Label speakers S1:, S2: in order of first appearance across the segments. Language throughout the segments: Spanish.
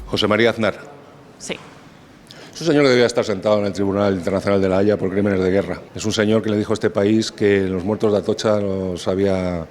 S1: José María Aznar.
S2: Sí.
S1: Es un señor que debía estar sentado en el Tribunal Internacional de la Haya por crímenes de guerra. Es un señor que le dijo a este país que los muertos de Atocha los había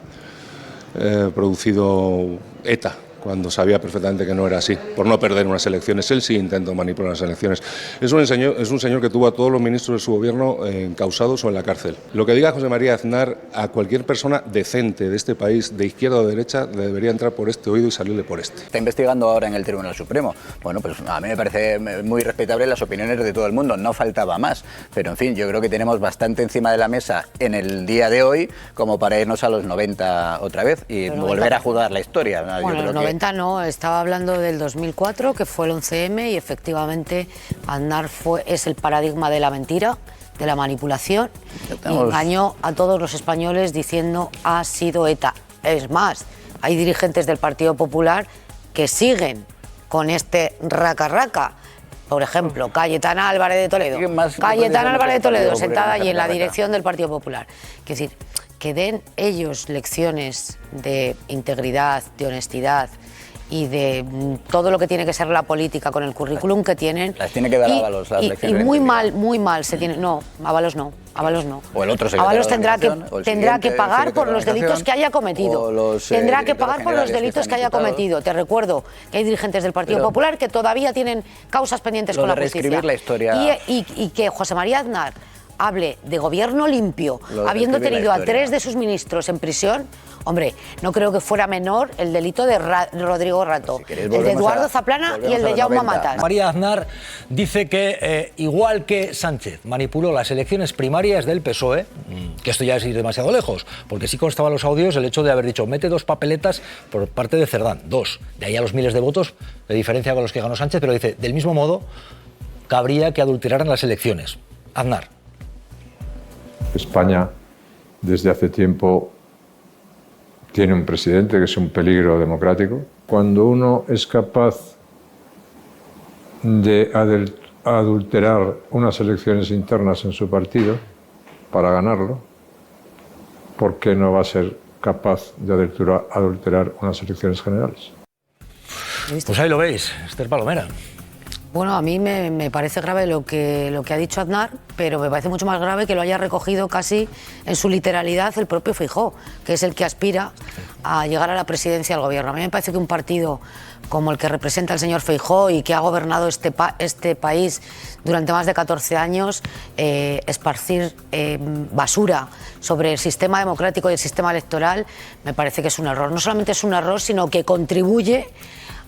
S1: producido ETA, cuando sabía perfectamente que no era así, por no perder unas elecciones. Él sí intentó manipular las elecciones. Es un señor que tuvo a todos los ministros de su gobierno encausados o en la cárcel. Lo que diga José María Aznar, a cualquier persona decente de este país, de izquierda o de derecha, le debería entrar por este oído y salirle por este.
S3: Está investigando ahora en el Tribunal Supremo. Bueno, pues a mí me parece muy respetable las opiniones de todo el mundo, no faltaba más. Pero en fin, yo creo que tenemos bastante encima de la mesa en el día de hoy como para irnos a los 90 otra vez y volver a jugar la historia.
S4: Bueno, los 90 no, estaba hablando del 2004, que fue el 11M, y efectivamente Aznar es el paradigma de la mentira, de la manipulación, y engañó a todos los españoles diciendo ha sido ETA. Es más, hay dirigentes del Partido Popular que siguen con este raca-raca. Por ejemplo, Cayetana Álvarez de Toledo. Cayetana Álvarez de Toledo, sentada allí en la dirección del Partido Popular. Es decir, que den ellos lecciones de integridad, de honestidad y de todo lo que tiene que ser la política con el currículum que tienen.
S3: Las tiene que dar Ábalos las lecciones.
S4: Y muy mal se tiene. No, Ábalos no.
S3: O el otro secretario
S4: Ábalos
S3: de
S4: tendrá que pagar por los delitos que haya cometido. Tendrá que pagar por los delitos que haya cometido. Te recuerdo que hay dirigentes del Partido Popular que todavía tienen causas pendientes con la justicia.
S3: La historia.
S4: Y que José María Aznar hable de gobierno limpio, habiendo tenido a 3 de sus ministros en prisión. Hombre, no creo que fuera menor el delito de Rodrigo Rato, el de Eduardo Zaplana y el de Jaume Matas.
S5: María Aznar dice que, igual que Sánchez manipuló las elecciones primarias del PSOE, que esto ya es ir demasiado lejos, porque sí constaba en los audios el hecho de haber dicho mete 2 papeletas por parte de Cerdán, 2. De ahí a los miles de votos de diferencia con los que ganó Sánchez, pero dice, del mismo modo, cabría que adulteraran las elecciones. Aznar.
S6: España, desde hace tiempo, tiene un presidente que es un peligro democrático. Cuando uno es capaz de adulterar unas elecciones internas en su partido para ganarlo, ¿por qué no va a ser capaz de adulterar unas elecciones generales?
S5: Pues ahí lo veis, Esther Palomera.
S4: Bueno, a mí me parece grave lo que ha dicho Aznar, pero me parece mucho más grave que lo haya recogido casi en su literalidad el propio Feijóo, que es el que aspira a llegar a la presidencia del gobierno. A mí me parece que un partido como el que representa el señor Feijóo y que ha gobernado este país durante más de 14 años, esparcir basura sobre el sistema democrático y el sistema electoral, me parece que es un error. No solamente es un error, sino que contribuye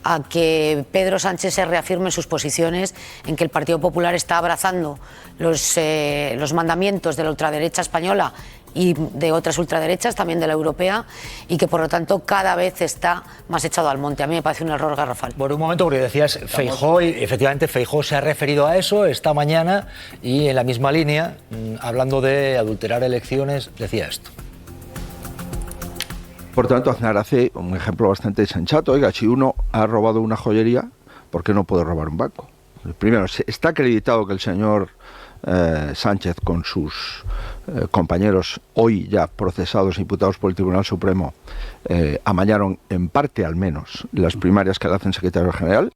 S4: a que Pedro Sánchez se reafirme en sus posiciones, en que el Partido Popular está abrazando los mandamientos de la ultraderecha española y de otras ultraderechas, también de la europea, y que por lo tanto cada vez está más echado al monte. A mí me parece un error garrafal.
S5: Por un momento, porque decías Feijóo, y efectivamente Feijóo se ha referido a eso esta mañana y en la misma línea, hablando de adulterar elecciones, decía esto.
S7: Por tanto, Aznar hace un ejemplo bastante sensato. Oiga, si uno ha robado una joyería, ¿por qué no puede robar un banco? Primero, está acreditado que el señor Sánchez con sus compañeros, hoy ya procesados e imputados por el Tribunal Supremo, amañaron, en parte al menos, las primarias que le hacen secretario general.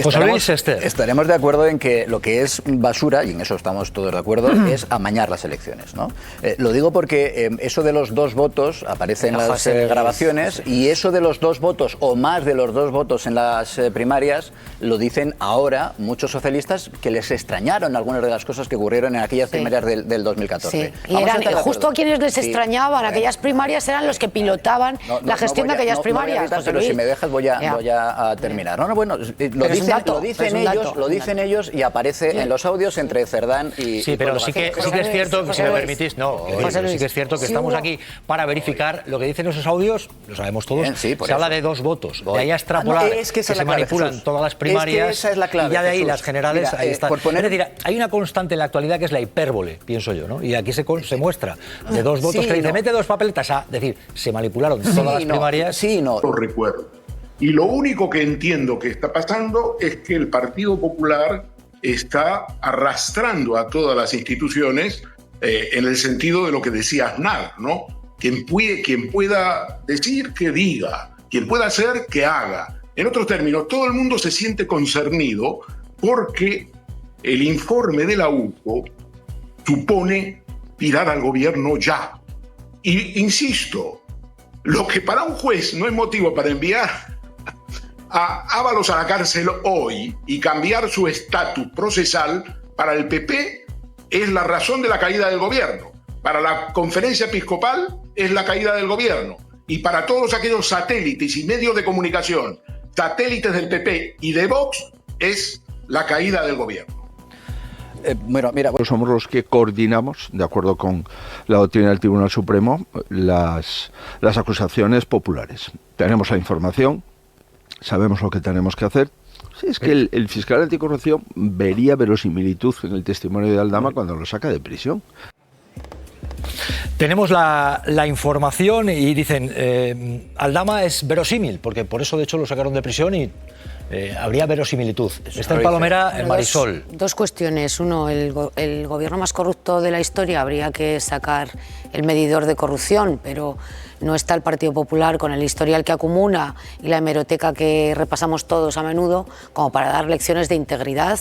S5: José Luis Ester.
S3: Estaremos de acuerdo en que lo que es basura, y en eso estamos todos de acuerdo, es amañar las elecciones, ¿no? Lo digo porque eso de los 2 votos aparece en las grabaciones, y eso de los 2 votos o más de los 2 votos en las primarias lo dicen ahora muchos socialistas que les extrañaron algunas de las cosas que ocurrieron en aquellas primarias del 2014.
S4: Sí. Y eran justo quienes les extrañaban aquellas primarias eran los que pilotaban la gestión de aquellas primarias.
S3: Pero si me dejas voy a terminar. Bueno, lo dicen ellos y aparece en los audios entre Cerdán y...
S5: Sí, pero sí que es cierto, si me permitís, sí que es cierto que estamos aquí para verificar lo que dicen esos audios, lo sabemos todos, se habla de 2 votos, de ahí a extrapolar que se manipulan todas las primarias,
S3: esa es la clave,
S5: y ya de ahí las generales, ahí está.
S3: Es decir,
S5: hay una constante en la actualidad que es la hipérbole, pienso yo, ¿no? Y aquí se muestra de 2 votos que dice, mete 2 papeletas, a decir, se manipularon todas las primarias.
S8: Lo recuerdo. Y lo único que entiendo que está pasando es que el Partido Popular está arrastrando a todas las instituciones en el sentido de lo que decía Aznar, ¿no? Quien pueda decir, que diga. Quien pueda hacer, que haga. En otros términos, todo el mundo se siente concernido porque el informe de la UCO supone tirar al gobierno ya. Y insisto, lo que para un juez no es motivo para enviar a Ábalos a la cárcel hoy y cambiar su estatus procesal, para el PP es la razón de la caída del gobierno. Para la conferencia episcopal es la caída del gobierno. Y para todos aquellos satélites y medios de comunicación, satélites del PP y de Vox, es la caída del gobierno.
S3: Bueno, mira,
S7: Somos los que coordinamos, de acuerdo con la doctrina del Tribunal Supremo, las acusaciones populares. Tenemos la información, sabemos lo que tenemos que hacer. Sí, es que el fiscal anticorrupción vería verosimilitud en el testimonio de Aldama cuando lo saca de prisión.
S5: Tenemos la información y dicen, Aldama es verosímil, porque por eso de hecho lo sacaron de prisión y habría verosimilitud. Está en Palomera, en Marisol.
S4: Dos cuestiones. Uno, el gobierno más corrupto de la historia, habría que sacar el medidor de corrupción, pero no está el Partido Popular con el historial que acumula y la hemeroteca que repasamos todos a menudo como para dar lecciones de integridad,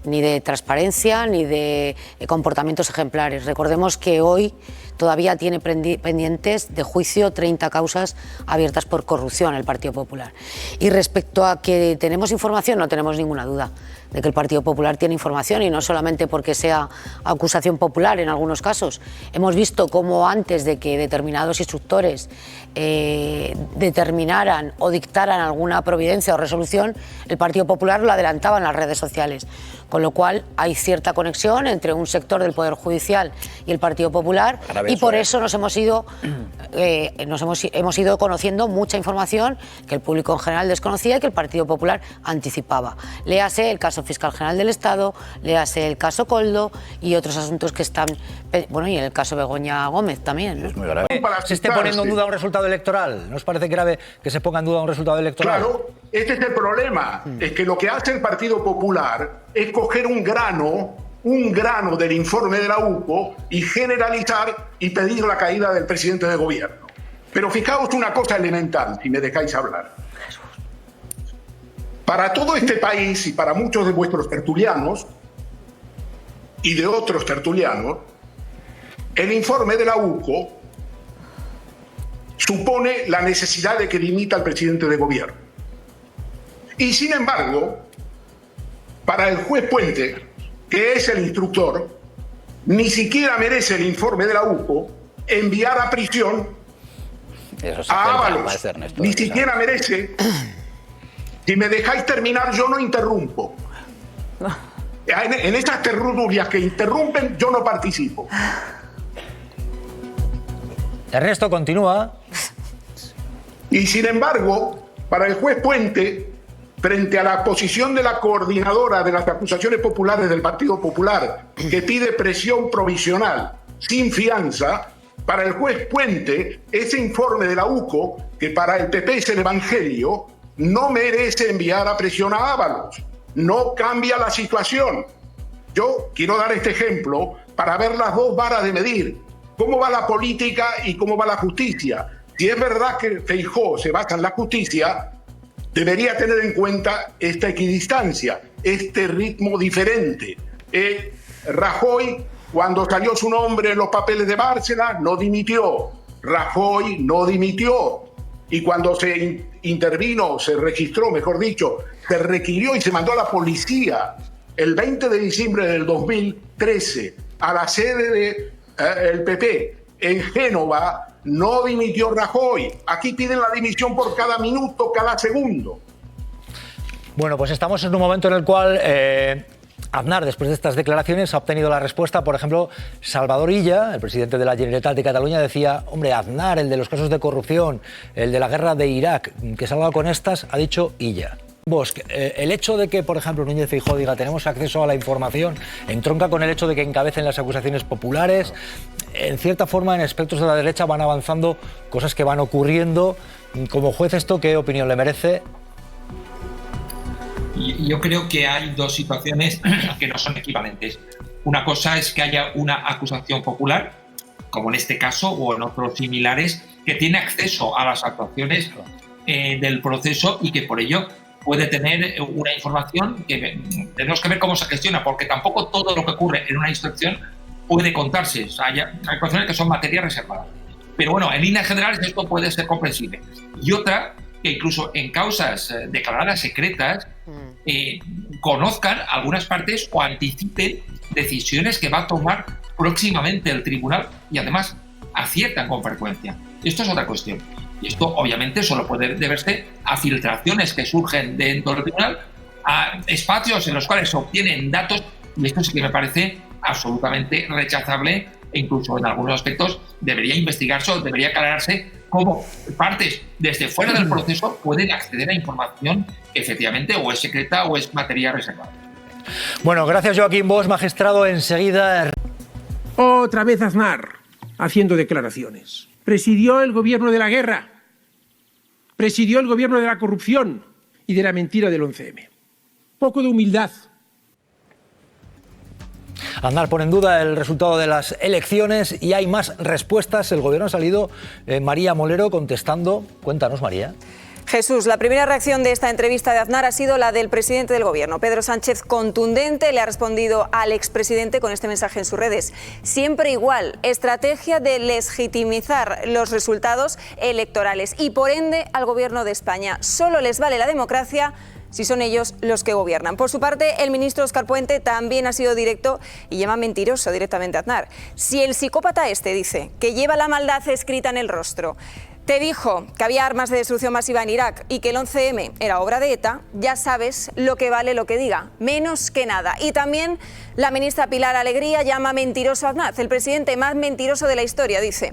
S4: ni de transparencia, ni de comportamientos ejemplares. Recordemos que hoy todavía tiene pendientes de juicio 30 causas abiertas por corrupción el Partido Popular. Y respecto a que tenemos información, no tenemos ninguna duda de que el Partido Popular tiene información, y no solamente porque sea acusación popular en algunos casos. Hemos visto cómo antes de que determinados instructores determinaran o dictaran alguna providencia o resolución, el Partido Popular lo adelantaba en las redes sociales. Con lo cual hay cierta conexión entre un sector del Poder Judicial y el Partido Popular, y por eso hemos ido conociendo mucha información que el público en general desconocía y que el Partido Popular anticipaba. Léase el caso fiscal general del Estado, léase el caso Koldo y otros asuntos que están... Bueno, y el caso Begoña Gómez también, ¿no?
S3: Es muy grave.
S5: ¿Se esté poniendo en duda un resultado electoral? ¿No os parece grave que se ponga en duda un resultado electoral?
S8: Claro, este es el problema. Es que lo que hace el Partido Popular es coger un grano del informe de la UCO y generalizar y pedir la caída del presidente de gobierno. Pero fijaos una cosa elemental, si me dejáis hablar. Para todo este país y para muchos de vuestros tertulianos y de otros tertulianos, el informe de la UCO supone la necesidad de que dimita al presidente de gobierno. Y sin embargo, para el juez Puente, que es el instructor, ni siquiera merece el informe de la UCO enviar a prisión a Ábalos. Ni siquiera merece. Si me dejáis terminar, yo no interrumpo. En esas tertulias que interrumpen, yo no participo.
S5: Ernesto, continúa.
S8: Y sin embargo, para el juez Puente, frente a la posición de la coordinadora de las acusaciones populares del Partido Popular, que pide prisión provisional sin fianza, para el juez Puente, ese informe de la UCO, que para el PP es el Evangelio, no merece enviar a prisión a Ábalos. No cambia la situación. Yo quiero dar este ejemplo para ver las dos varas de medir. ¿Cómo va la política y cómo va la justicia? Si es verdad que Feijóo se basa en la justicia, debería tener en cuenta esta equidistancia, este ritmo diferente. Rajoy, cuando salió su nombre en los papeles de Bárcenas, no dimitió. Rajoy no dimitió. Y cuando se intervino, se registró, mejor dicho, se requirió y se mandó a la policía el 20 de diciembre del 2013 a la sede del PP en Génova, no dimitió Rajoy. Aquí piden la dimisión por cada minuto, cada segundo.
S5: Bueno, pues estamos en un momento en el cual Aznar, después de estas declaraciones, ha obtenido la respuesta. Por ejemplo, Salvador Illa, el presidente de la Generalitat de Cataluña, decía, hombre, Aznar, el de los casos de corrupción, el de la guerra de Irak, que salga con estas, ha dicho Illa. Bosch, el hecho de que, por ejemplo, Núñez Feijóo diga tenemos acceso a la información entronca con el hecho de que encabecen las acusaciones populares. En cierta forma, en espectros de la derecha van avanzando cosas que van ocurriendo. Como juez, ¿esto qué opinión le merece?
S2: Yo creo que hay dos situaciones que no son equivalentes. Una cosa es que haya una acusación popular, como en este caso o en otros similares, que tiene acceso a las actuaciones del proceso y que por ello puede tener una información que tenemos que ver cómo se gestiona, porque tampoco todo lo que ocurre en una instrucción puede contarse. O sea, hay cuestiones que son materia reservada. Pero bueno, en líneas generales esto puede ser comprensible. Y otra, que incluso en causas declaradas secretas, conozcan algunas partes o anticipen decisiones que va a tomar próximamente el tribunal y además aciertan con frecuencia. Esto es otra cuestión. Y esto obviamente solo puede deberse a filtraciones que surgen dentro del tribunal, a espacios en los cuales se obtienen datos, y esto sí que me parece absolutamente rechazable e incluso en algunos aspectos debería investigarse o debería aclararse cómo partes desde fuera del proceso pueden acceder a información que efectivamente o es secreta o es materia reservada.
S5: Bueno, gracias Joaquín Bosch, magistrado. Enseguida...
S9: Otra vez Aznar, haciendo declaraciones. Presidió el gobierno de la guerra, presidió el gobierno de la corrupción y de la mentira del 11M. Poco de humildad.
S5: Aznar pone en duda el resultado de las elecciones y hay más respuestas. El gobierno ha salido, María Molero contestando. Cuéntanos, María.
S10: Jesús, la primera reacción de esta entrevista de Aznar ha sido la del presidente del Gobierno, Pedro Sánchez, contundente. Le ha respondido al expresidente con este mensaje en sus redes. Siempre igual, estrategia de legitimizar los resultados electorales y, por ende, al Gobierno de España. Solo les vale la democracia si son ellos los que gobiernan. Por su parte, el ministro Óscar Puente también ha sido directo y llama mentiroso directamente a Aznar. Si el psicópata este dice que lleva la maldad escrita en el rostro, te dijo que había armas de destrucción masiva en Irak y que el 11M era obra de ETA, ya sabes lo que vale lo que diga, menos que nada. Y también la ministra Pilar Alegría llama mentiroso a Aznar, el presidente más mentiroso de la historia, dice.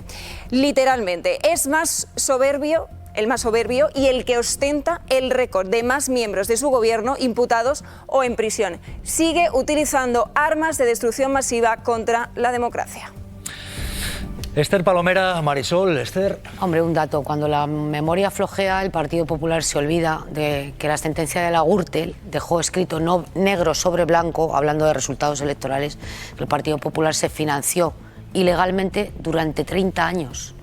S10: Literalmente, es más soberbio, el más soberbio y el que ostenta el récord de más miembros de su gobierno imputados o en prisión. Sigue utilizando armas de destrucción masiva contra la democracia.
S5: Esther Palomera, Marisol, Esther.
S4: Hombre, un dato. Cuando la memoria flojea, el Partido Popular se olvida de que la sentencia de la Gürtel dejó escrito negro sobre blanco, hablando de resultados electorales, que el Partido Popular se financió ilegalmente durante 30 años.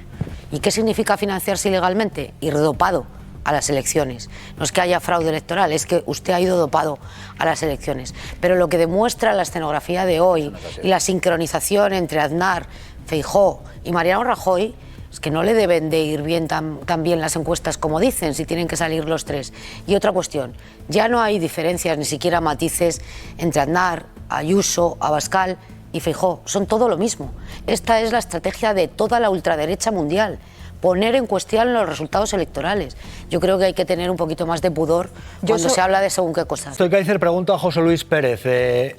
S4: ¿Y qué significa financiarse ilegalmente? Ir dopado a las elecciones. No es que haya fraude electoral, es que usted ha ido dopado a las elecciones. Pero lo que demuestra la escenografía de hoy y la sincronización entre Aznar, Feijóo y Mariano Rajoy es que no le deben de ir bien tan bien las encuestas como dicen, si tienen que salir los tres. Y otra cuestión, ya no hay diferencias, ni siquiera matices entre Aznar, Ayuso, Abascal y Feijóo. Son todo lo mismo. Esta es la estrategia de toda la ultraderecha mundial. Poner en cuestión los resultados electorales. Yo creo que hay que tener un poquito más de pudor cuando se habla de según qué cosas.
S5: Estoy Kaiser, pregunto a José Luis Pérez.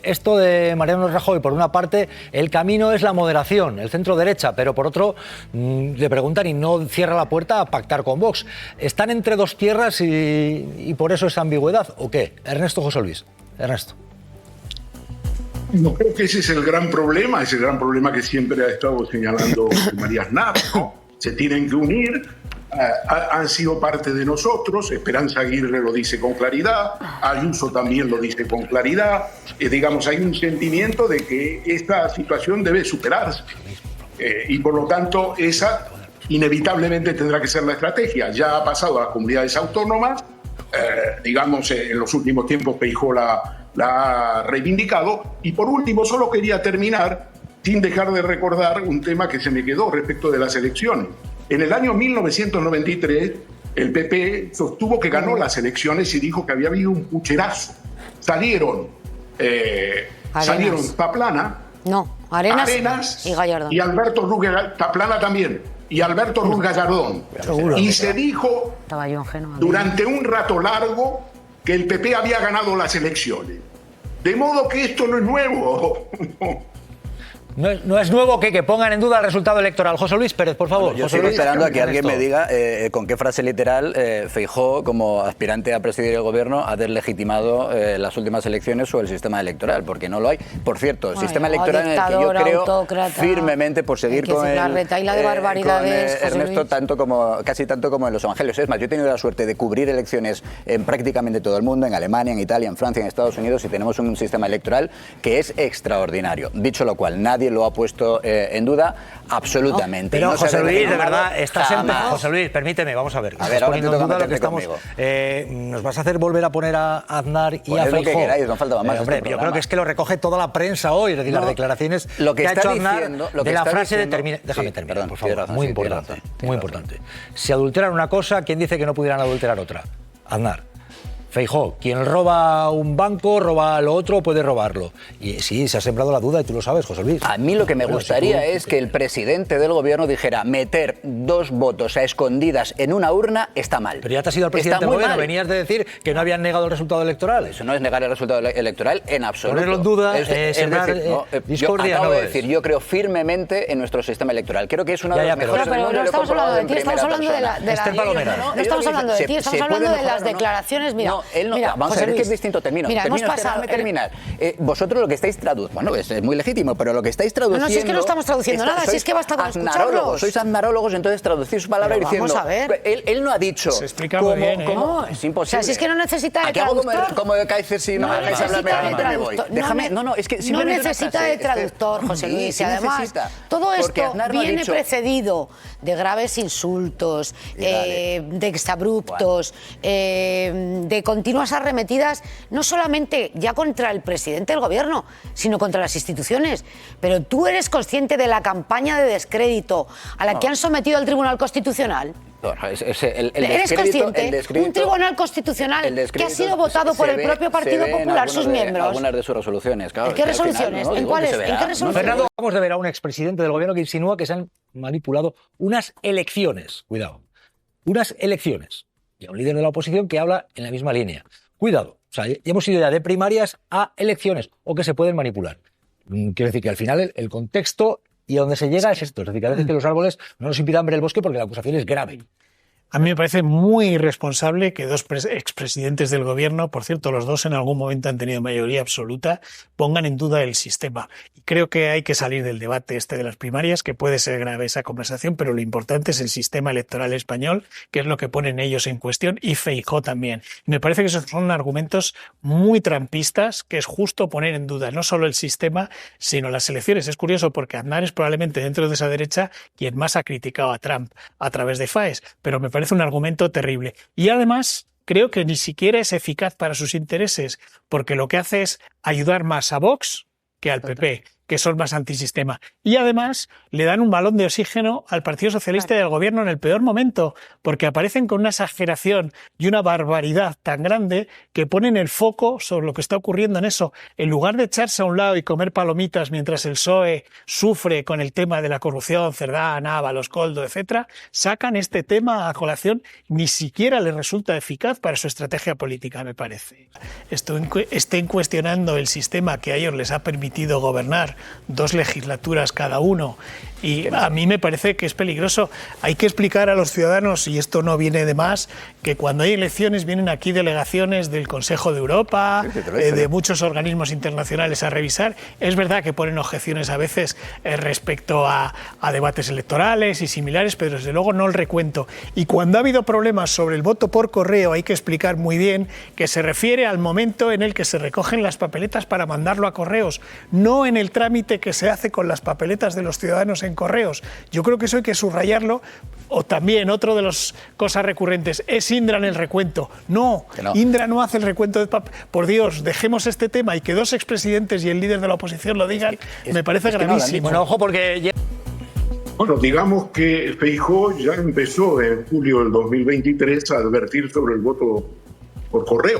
S5: Esto de Mariano Rajoy, por una parte, el camino es la moderación, el centro derecha, pero por otro, le preguntan y no cierra la puerta a pactar con Vox. ¿Están entre dos tierras y por eso esa ambigüedad o qué? Ernesto, José Luis. Ernesto.
S8: No creo que ese es el gran problema, es el gran problema que siempre ha estado señalando María Aznar, ¿no? Se tienen que unir, han sido parte de nosotros, Esperanza Aguirre lo dice con claridad, Ayuso también lo dice con claridad, digamos, hay un sentimiento de que esta situación debe superarse y por lo tanto esa inevitablemente tendrá que ser la estrategia. Ya ha pasado a las comunidades autónomas, digamos, en los últimos tiempos Feijóo la ha reivindicado y por último solo quería terminar sin dejar de recordar un tema que se me quedó respecto de las elecciones. En el año 1993, el PP sostuvo que ganó las elecciones y dijo que había habido un pucherazo. Salieron Paplana, Arenas
S4: y Gallardón.
S8: Y Alberto Ruiz Paplana también. Y Alberto Ruiz Gallardón. Y se dijo durante un rato largo que el PP había ganado las elecciones. De modo que esto no es nuevo.
S5: No es nuevo que pongan en duda el resultado electoral. José Luis Pérez, por favor.
S3: Bueno, yo estoy esperando a que alguien me diga con qué frase literal Feijóo, como aspirante a presidir el gobierno, ha deslegitimado las últimas elecciones o el sistema electoral, porque no lo hay. Por cierto, el sistema electoral en el que yo creo firmemente, por seguir con Ernesto, casi tanto como en los evangelios. Es más, yo he tenido la suerte de cubrir elecciones en prácticamente todo el mundo, en Alemania, en Italia, en Francia, en Estados Unidos, y tenemos un sistema electoral que es extraordinario. Dicho lo cual, nadie nadie lo ha puesto en duda, absolutamente.
S5: Pero
S3: no se
S5: José
S3: ha
S5: Luis, de
S3: reclamado
S5: verdad, estás
S3: jamás.
S5: José Luis, permíteme, vamos a ver.
S3: A ver, ahora te toca meterte conmigo.
S5: ¿Nos vas a hacer volver a poner a Aznar y
S3: Poned
S5: a
S3: lo que
S5: Feijóo?
S3: queráis, no faltaba más.
S5: Hombre, yo creo que es que lo recoge toda la prensa hoy, es decir, las declaraciones
S3: lo que
S5: ha
S3: está
S5: hecho Aznar
S3: diciendo, lo que
S5: de la
S3: está
S5: frase
S3: diciendo,
S5: déjame terminar,
S3: perdón,
S5: por favor,
S3: razón,
S5: muy
S3: sí,
S5: importante,
S3: razón,
S5: muy importante. Si adulteran una cosa, ¿quién dice que no pudieran adulterar otra? Aznar. Feijóo, quien roba un banco, roba lo otro, puede robarlo. Y sí, se ha sembrado la duda y tú lo sabes, José Luis.
S3: A mí lo que me gustaría es que el presidente del gobierno dijera meter 2 votos a escondidas en una urna está mal.
S5: Pero ya te has ido al presidente del gobierno, venías de decir que no habían negado el resultado electoral.
S3: Eso no es negar el resultado electoral en absoluto.
S5: Ponerlo en duda,
S3: sembrar
S5: discordia,
S3: yo acabo
S5: no
S3: de decir, yo creo firmemente en nuestro sistema electoral. Creo que es una de las mejores del mundo.
S4: Pero no estamos hablando de ti, estamos hablando de la... No estamos hablando de ti, estamos hablando de las declaraciones. Mira,
S3: vamos a ver que es distinto.
S4: Mira, hemos pasado...
S3: terminar. Vosotros lo que estáis traduciendo, bueno, es muy legítimo, pero lo que estáis traduciendo...
S4: No, si es que no estamos traduciendo nada, si es que basta con escucharlos.
S3: Sois aznarólogos, entonces traducís sus palabras diciendo...
S4: Vamos a ver.
S3: Él no ha dicho...
S11: Se explica muy bien,
S3: ¿cómo? Es imposible.
S4: O sea, si es que no necesita de
S3: traductor...
S4: traductor.
S3: Como de Kaiser, si no me dejáis hablarme, me voy. Déjame... No, es que...
S4: No necesita de traductor, José Luis. Y además, todo esto viene precedido de graves insultos, de exabruptos, de continuas arremetidas, no solamente ya contra el presidente del gobierno, sino contra las instituciones. Pero tú eres consciente de la campaña de descrédito a la que han sometido al Tribunal Constitucional. ¿Eres consciente? Un Tribunal Constitucional que ha sido votado por el propio Partido Popular, sus miembros.
S3: Algunas de sus resoluciones, claro.
S4: ¿En qué resoluciones? ¿En cuáles? ¿En qué resoluciones?
S5: Fernando, vamos a ver a un expresidente del gobierno que insinúa que se han manipulado unas elecciones. Cuidado. Unas elecciones. Y a un líder de la oposición que habla en la misma línea. Cuidado. O sea, ya hemos ido ya de primarias a elecciones o que se pueden manipular. Quiero decir que al final el contexto y a donde se llega es esto. Es decir, que a veces que los árboles no nos impidan ver el bosque porque la acusación es grave.
S11: A mí me parece muy irresponsable que 2 expresidentes del gobierno, por cierto, los 2 en algún momento han tenido mayoría absoluta, pongan en duda el sistema. Y creo que hay que salir del debate de las primarias, que puede ser grave esa conversación, pero lo importante es el sistema electoral español, que es lo que ponen ellos en cuestión, y Feijóo también. Y me parece que esos son argumentos muy trampistas, que es justo poner en duda no solo el sistema, sino las elecciones. Es curioso porque Aznar es probablemente dentro de esa derecha quien más ha criticado a Trump a través de FAES, pero me parece un argumento terrible. Y además creo que ni siquiera es eficaz para sus intereses, porque lo que hace es ayudar más a Vox que al PP, que son más antisistema. Y además le dan un balón de oxígeno al Partido Socialista y al gobierno en el peor momento, porque aparecen con una exageración y una barbaridad tan grande que ponen el foco sobre lo que está ocurriendo en eso. En lugar de echarse a un lado y comer palomitas mientras el PSOE sufre con el tema de la corrupción, Cerdá, Ábalos, Koldo, etcétera, sacan este tema a colación, ni siquiera les resulta eficaz para su estrategia política, me parece. Estén cuestionando el sistema que a ellos les ha permitido gobernar 2 legislaturas cada uno, y a mí me parece que es peligroso. Hay que explicar a los ciudadanos, y esto no viene de más, que cuando hay elecciones vienen aquí delegaciones del Consejo de Europa, de muchos organismos internacionales a revisar. Es verdad que ponen objeciones a veces respecto a debates electorales y similares, pero desde luego no el recuento. Y cuando ha habido problemas sobre el voto por correo, hay que explicar muy bien que se refiere al momento en el que se recogen las papeletas para mandarlo a correos, no en el trámite que se hace con las papeletas de los ciudadanos en correos. Yo creo que eso hay que subrayarlo. O también, otro de las cosas recurrentes, es Indra en el recuento. No, Indra no hace el recuento de papel. Por Dios, dejemos este tema y que 2 expresidentes y el líder de la oposición lo digan, me parece gravísimo.
S5: Bueno, ojo, porque...
S8: Bueno, digamos que Feijóo ya empezó en julio del 2023 a advertir sobre el voto por correo.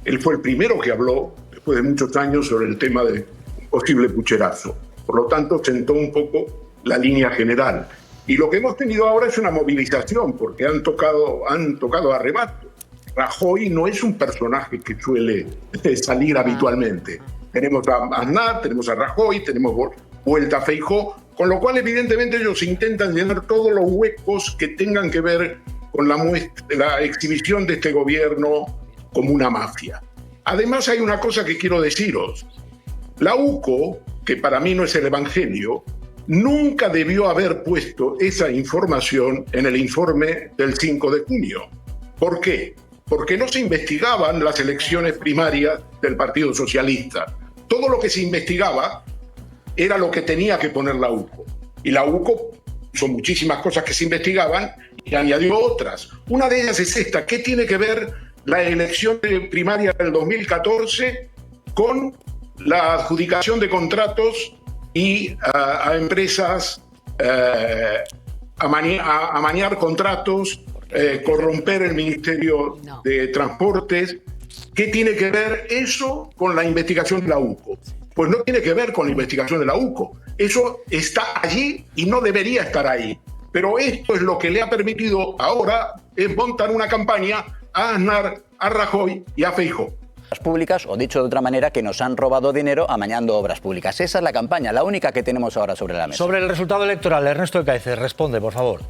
S8: Él fue el primero que habló, después de muchos años, sobre el tema de posible pucherazo. Por lo tanto, sentó un poco la línea general. Y lo que hemos tenido ahora es una movilización, porque han tocado a rebato. Rajoy no es un personaje que suele salir habitualmente. Tenemos a Aznar, tenemos a Rajoy, tenemos vuelta a Feijóo, con lo cual evidentemente ellos intentan llenar todos los huecos que tengan que ver con la exhibición de este gobierno como una mafia. Además hay una cosa que quiero deciros. La UCO, que para mí no es el Evangelio, nunca debió haber puesto esa información en el informe del 5 de junio. ¿Por qué? Porque no se investigaban las elecciones primarias del Partido Socialista. Todo lo que se investigaba era lo que tenía que poner la UCO. Y la UCO son muchísimas cosas que se investigaban y añadió otras. Una de ellas es esta: ¿qué tiene que ver la elección primaria del 2014 con la adjudicación de contratos y a empresas, amañar contratos, corromper el Ministerio de Transportes? ¿Qué tiene que ver eso con la investigación de la UCO? Pues no tiene que ver con la investigación de la UCO. Eso está allí y no debería estar ahí. Pero esto es lo que le ha permitido ahora es montar una campaña a Aznar, a Rajoy y a Feijóo.
S3: Públicas, o dicho de otra manera, que nos han robado dinero amañando obras públicas. Esa es la campaña, la única que tenemos ahora sobre la mesa.
S5: Sobre el resultado electoral, Ernesto de Cáceres, responde, por favor.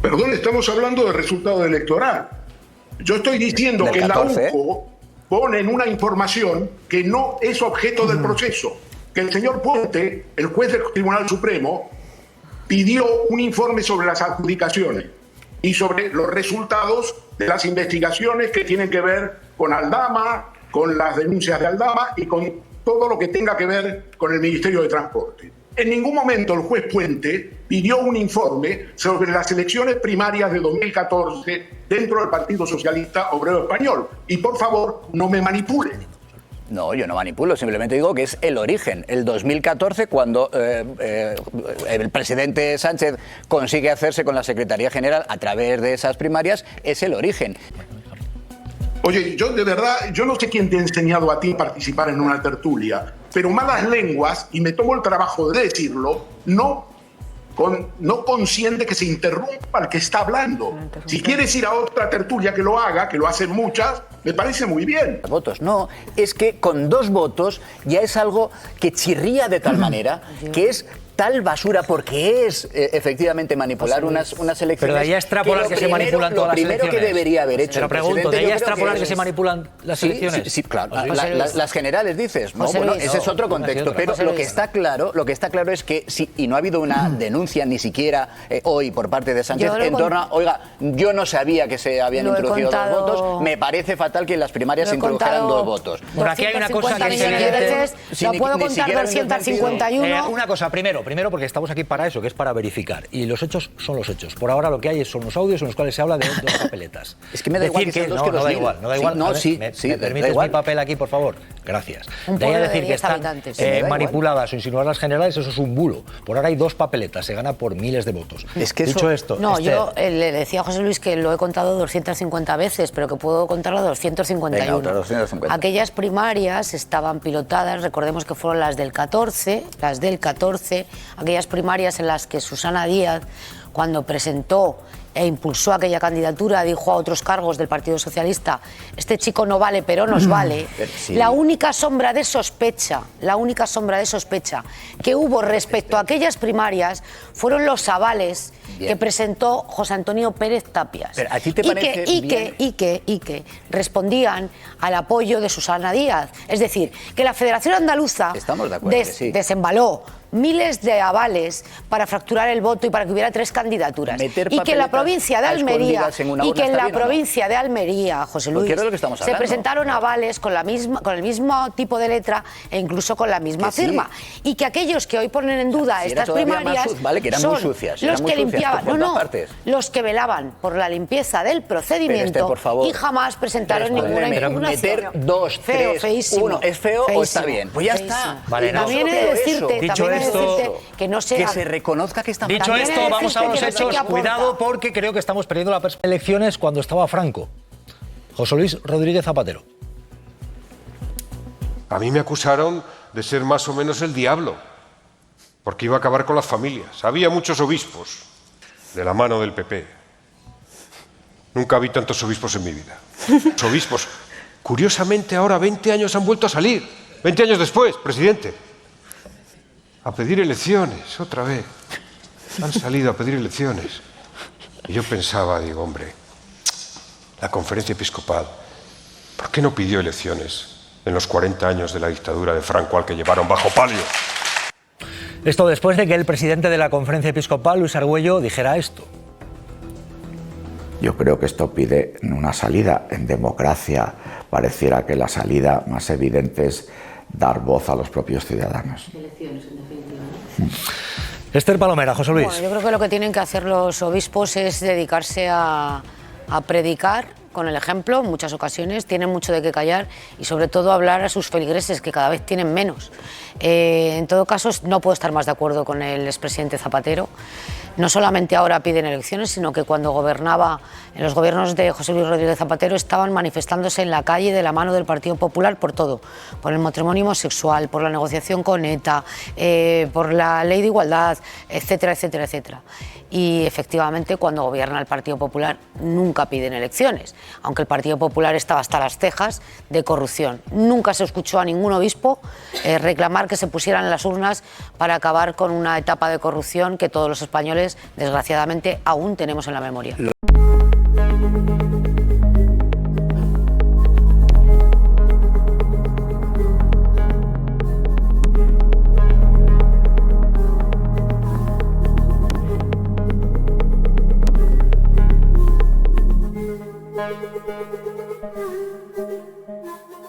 S8: Perdón, estamos hablando del resultado electoral. Yo estoy diciendo que 14, la UCO ponen una información que no es objeto del proceso. Que el señor Puente, el juez del Tribunal Supremo, pidió un informe sobre las adjudicaciones y sobre los resultados de las investigaciones que tienen que ver con Aldama, con las denuncias de Aldama y con todo lo que tenga que ver con el Ministerio de Transporte. En ningún momento el juez Puente pidió un informe sobre las elecciones primarias de 2014 dentro del Partido Socialista Obrero Español. Y por favor, no me manipulen.
S3: No, yo no manipulo, simplemente digo que es el origen. El 2014, cuando el presidente Sánchez consigue hacerse con la Secretaría General a través de esas primarias, es el origen.
S8: Oye, yo de verdad, yo no sé quién te ha enseñado a ti a participar en una tertulia, pero malas lenguas, y me tomo el trabajo de decirlo, no consiente que se interrumpa al que está hablando. Si quieres ir a otra tertulia que lo haga, que lo hacen muchas, me parece muy bien.
S3: Votos, no, es que con 2 votos ya es algo que chirría de tal manera que es tal basura, porque es efectivamente manipular unas elecciones.
S5: Pero de ahí a extrapolar que se manipulan todas las elecciones.
S3: Lo primero que debería haber hecho.
S5: Pero pregunto, ¿de ahí a extrapolar que se manipulan las elecciones?
S3: Sí, claro. Las generales dices. No, bueno, ese es otro contexto. Pero lo que está claro es que y no ha habido una denuncia ni siquiera hoy por parte de Sánchez en torno a, oiga, yo no sabía que se habían introducido 2 votos, me parece fatal que en las primarias se introdujeran 2 votos.
S5: Por aquí hay una cosa que es
S4: no puedo contar 251.
S5: Una cosa, primero, porque estamos aquí para eso, que es para verificar. Y los hechos son los hechos. Por ahora lo que hay son los audios en los cuales se habla de 2 papeletas.
S3: Es que me da igual que sean 2 que 2.
S5: No da igual. ¿Me permites mi papel aquí, por favor? Gracias. De ahí a decir que están manipuladas o insinuadas las generales, eso es un bulo. Por ahora hay 2 papeletas, se gana por miles de votos.
S3: Es que
S5: dicho esto...
S4: No, yo le decía a José Luis que lo he contado 250 veces, pero que puedo contarlo 251.
S3: Venga, 250.
S4: Aquellas primarias estaban pilotadas, recordemos que fueron las del 14, aquellas primarias en las que Susana Díaz, cuando presentó e impulsó aquella candidatura, dijo a otros cargos del Partido Socialista: este chico no vale, pero nos vale. Sí. La única sombra de sospecha que hubo respecto a aquellas primarias fueron los avales que presentó José Antonio Pérez Tapias.
S3: Pero ¿a ti te parece
S4: y que respondían al apoyo de Susana Díaz. Es decir, que la Federación Andaluza desembaló miles de avales para fracturar el voto y para que hubiera 3 candidaturas. Y que en la provincia de Almería, José Luis, se presentaron avales con el mismo tipo de letra e incluso con la misma firma. Y que aquellos que hoy ponen en duda estas primarias son los que limpiaban, los que velaban por la limpieza del procedimiento y jamás presentaron ninguna impugnación.
S3: Meter 2, 3, 1, ¿es feo o está bien? Pues ya está.
S4: También he de decirte que no sea...
S3: Que se reconozca que está mal.
S5: Dicho esto, vamos a los hechos. Cuidado, porque creo que estamos perdiendo la perspectiva de elecciones cuando estaba Franco. José Luis Rodríguez Zapatero.
S12: A mí me acusaron de ser más o menos el diablo, porque iba a acabar con las familias. Había muchos obispos de la mano del PP. Nunca vi tantos obispos en mi vida. Los obispos, curiosamente, ahora 20 años han vuelto a salir. 20 años después, presidente. A pedir elecciones, otra vez. Han salido a pedir elecciones. Y yo pensaba, digo, hombre, la conferencia episcopal, ¿por qué no pidió elecciones en los 40 años de la dictadura de Franco al que llevaron bajo palio?
S5: Esto después de que el presidente de la conferencia episcopal, Luis Argüello, dijera esto.
S13: Yo creo que esto pide una salida. En democracia pareciera que la salida más evidente es dar voz a los propios ciudadanos.
S4: Elecciones, en definitiva.
S5: Esther Palomera, José Luis.
S4: Bueno, yo creo que lo que tienen que hacer los obispos es dedicarse a predicar con el ejemplo, en muchas ocasiones, tienen mucho de qué callar y sobre todo hablar a sus feligreses, que cada vez tienen menos. En todo caso, no puedo estar más de acuerdo con el expresidente Zapatero. No solamente ahora piden elecciones, sino que cuando gobernaba, en los gobiernos de José Luis Rodríguez Zapatero, estaban manifestándose en la calle de la mano del Partido Popular por todo, por el matrimonio homosexual, por la negociación con ETA, por la ley de igualdad, etcétera, etcétera, etcétera. Y efectivamente, cuando gobierna el Partido Popular, nunca piden elecciones, aunque el Partido Popular estaba hasta las cejas de corrupción. Nunca se escuchó a ningún obispo reclamar que se pusieran en las urnas para acabar con una etapa de corrupción que todos los españoles, desgraciadamente, aún tenemos en la memoria.